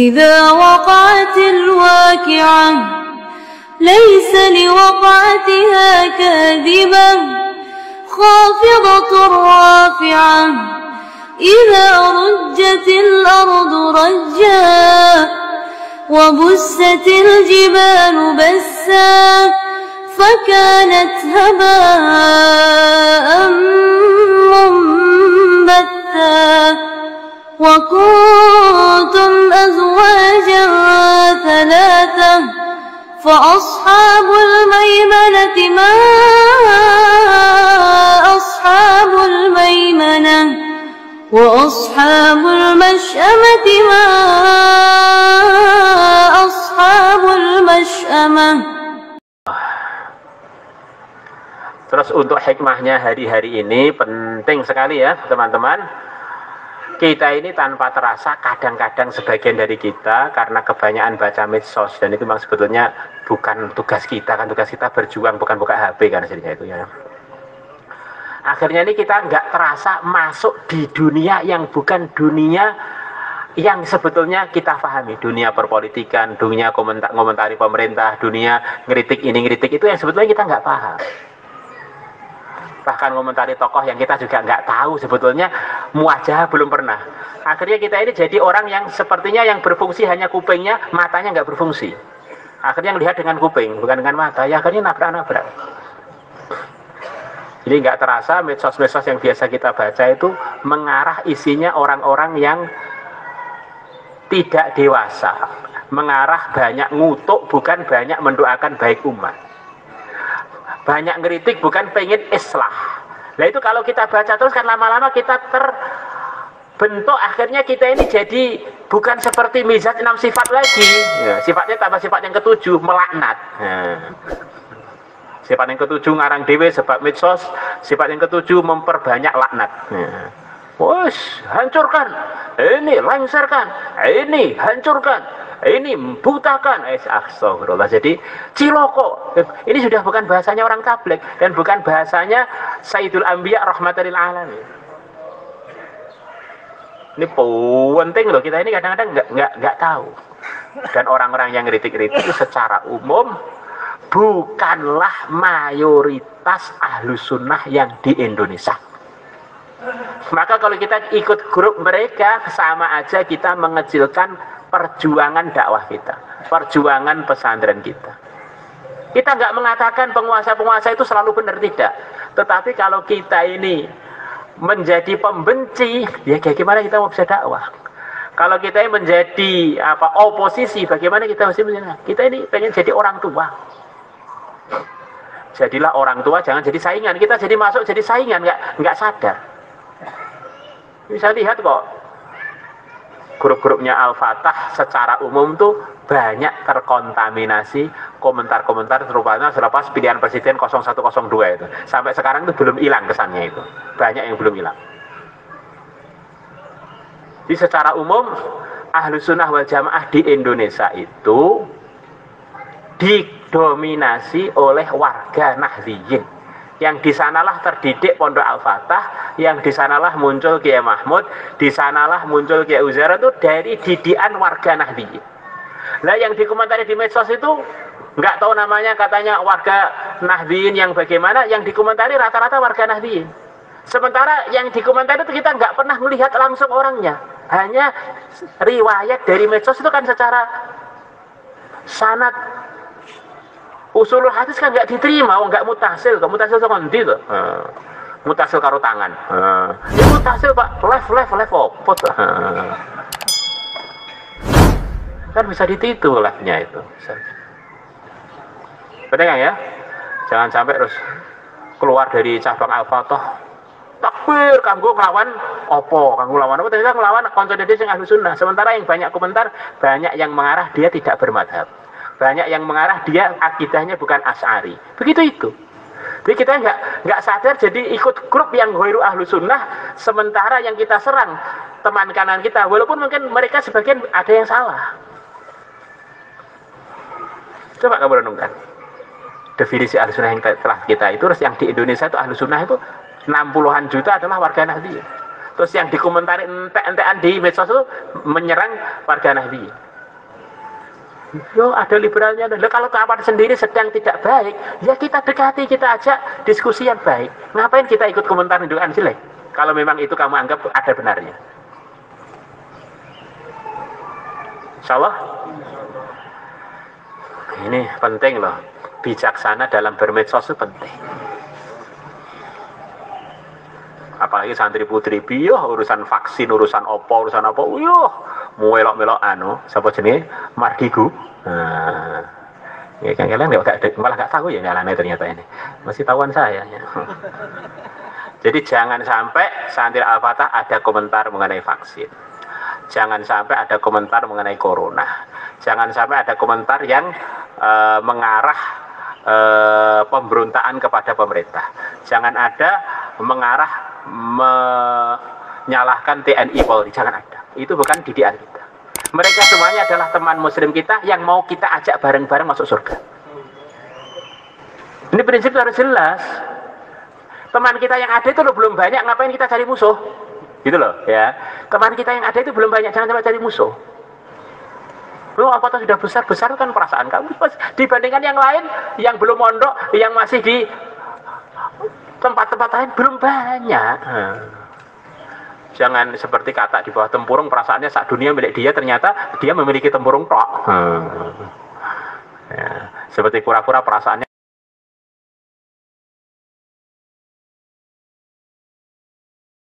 إذا وقعت الواقعة ليس لوقعتها كاذبة خافضة رافعة إذا رجت الأرض رجا وبست الجبال بسا فكانت هباء منبثا وكنتم أزواجا ثلاثة فأصحاب الميمنة ما أصحاب الميمنة وأصحاب المشأمة ما أصحاب المشأمة. Terus untuk hikmahnya hari-hari ini penting sekali ya teman-teman. Kita ini tanpa terasa kadang-kadang sebagian dari kita karena kebanyakan baca medsos, dan itu memang sebetulnya bukan tugas kita, kan tugas kita berjuang, bukan buka HP kan hasilnya itu ya. Akhirnya ini kita nggak terasa masuk di dunia yang bukan dunia yang sebetulnya kita pahami. Dunia perpolitikan, dunia komentari pemerintah, dunia ngeritik ini ngeritik itu yang sebetulnya kita nggak paham. Bahkan komentari tokoh yang kita juga nggak tahu sebetulnya muwajah belum pernah. Akhirnya kita ini jadi orang yang sepertinya yang berfungsi hanya kupingnya, matanya nggak berfungsi. Akhirnya melihat dengan kuping bukan dengan mata, ya akhirnya nabrak-nabrak. Jadi nggak terasa medsos-medsos yang biasa kita baca itu mengarah isinya orang-orang yang tidak dewasa, mengarah banyak ngutuk bukan banyak mendoakan baik umat, banyak ngeritik bukan pengen islah. Nah itu kalau kita baca terus kan lama-lama kita terbentuk, akhirnya kita ini jadi bukan seperti mizat 6 sifat lagi ya, sifatnya tambah sifat yang ketujuh, melaknat ya. Sifat yang ketujuh ngarang dewe sebab medsos, sifat yang ketujuh memperbanyak laknat ya. Wos, hancurkan, ini lengserkan, ini hancurkan, ini butakan. Astagfirullah. Jadi ciloko. Ini sudah bukan bahasanya orang tabligh dan bukan bahasanya Sayyidul Anbiya rahmatan lil alamin. Ini penting loh, kita ini kadang-kadang nggak tahu. Dan orang-orang yang kritik-kritik itu secara umum bukanlah mayoritas ahlus sunnah yang di Indonesia. Maka kalau kita ikut grup mereka, sama aja kita mengecilkan perjuangan dakwah kita, perjuangan pesantren kita. Kita nggak mengatakan penguasa-penguasa itu selalu benar, tidak. Tetapi kalau kita ini menjadi pembenci, ya bagaimana kita mau bisa dakwah? Kalau kita ini menjadi oposisi, bagaimana kita mesti menjadi? Kita ini pengen jadi orang tua. Jadilah orang tua, jangan jadi saingan. Kita jadi masuk jadi saingan, nggak sadar. Bisa lihat kok grup-grupnya Al-Fatah secara umum tuh banyak terkontaminasi komentar-komentar terutama selepas pilihan presiden 0102 itu. Sampai sekarang itu belum hilang kesannya itu. Banyak yang belum hilang. Jadi secara umum Ahlus Sunnah wal Jamaah di Indonesia itu didominasi oleh warga Nahdliyin. Yang disanalah terdidik Pondok Al-Fatah, yang disanalah muncul Kiai Mahmud, disanalah muncul Kiai Uzair, itu dari didikan warga Nahdliyin. Nah yang dikomentari di medsos itu nggak tahu namanya, katanya warga Nahdliyin yang bagaimana, yang dikomentari rata-rata warga Nahdliyin. Sementara yang dikomentari itu kita nggak pernah melihat langsung orangnya, hanya riwayat dari medsos itu kan secara sanad. Usulul hadis kan nggak diterima, nggak mutasil, mutasil itu kondi tuh, mutasil karo tangan, ya mutasil pak, live apa tuh, kan bisa dititu live-nya itu, betul kan ya? Jangan sampai terus keluar dari cabang Al-Fatah, takbir, kanggo ngelawan opo, kanggo ngelawan apa? Ternyata ngelawan konsolidasi yang Ahlus Sunnah. Sementara yang banyak komentar, banyak yang mengarah dia tidak bermadhab. Banyak yang mengarah dia akidahnya bukan Asy'ari. Begitu itu. Jadi kita nggak sadar jadi ikut grup yang ghairu Ahlus Sunnah, sementara yang kita serang teman kanan kita, walaupun mungkin mereka sebagian ada yang salah. Coba kamu renungkan. Definisi Ahlus Sunnah yang telah kita itu, terus yang di Indonesia itu Ahlus Sunnah itu 60-an juta adalah warga Nahdliyin. Terus yang dikomentari entek-entekan di medsos itu menyerang warga Nahdliyin. Yo ada liberalnya. Loh, kalau kawan sendiri sedang tidak baik, ya kita dekati, kita ajak diskusi yang baik. Ngapain kita ikut komentar indukan jelek? Kalau memang itu kamu anggap ada benarnya. Insyaallah. Ini penting loh. Bijaksana dalam bermedsos itu penting. Apalagi santri putri piyo urusan vaksin, urusan apa, yo melok-melok sapa jenenge Mardigu. Nah, ya kan kalian malah nggak tahu ya nyalane ternyata ini. Masih tahuan saya ya. Jadi jangan sampai santri Al-Fatah ada komentar mengenai vaksin. Jangan sampai ada komentar mengenai corona. Jangan sampai ada komentar yang mengarah pemberontakan kepada pemerintah. Jangan ada mengarah menyalahkan TNI Polri. Jangan ada. Itu bukan didikan kita. Mereka semuanya adalah teman muslim kita yang mau kita ajak bareng-bareng masuk surga. Ini prinsip harus jelas. Teman kita yang ada itu loh belum banyak, ngapain kita cari musuh? Gitu loh ya. Teman kita yang ada itu belum banyak, jangan sampai cari musuh. Loh, apa sudah besar-besar kan perasaan kamu dibandingkan yang lain yang belum mondok, yang masih di tempat-tempat lain belum banyak. Jangan seperti kata di bawah tempurung, perasaannya sak dunia milik dia, ternyata dia memiliki tempurung tok. Ya. Seperti kura-kura perasaannya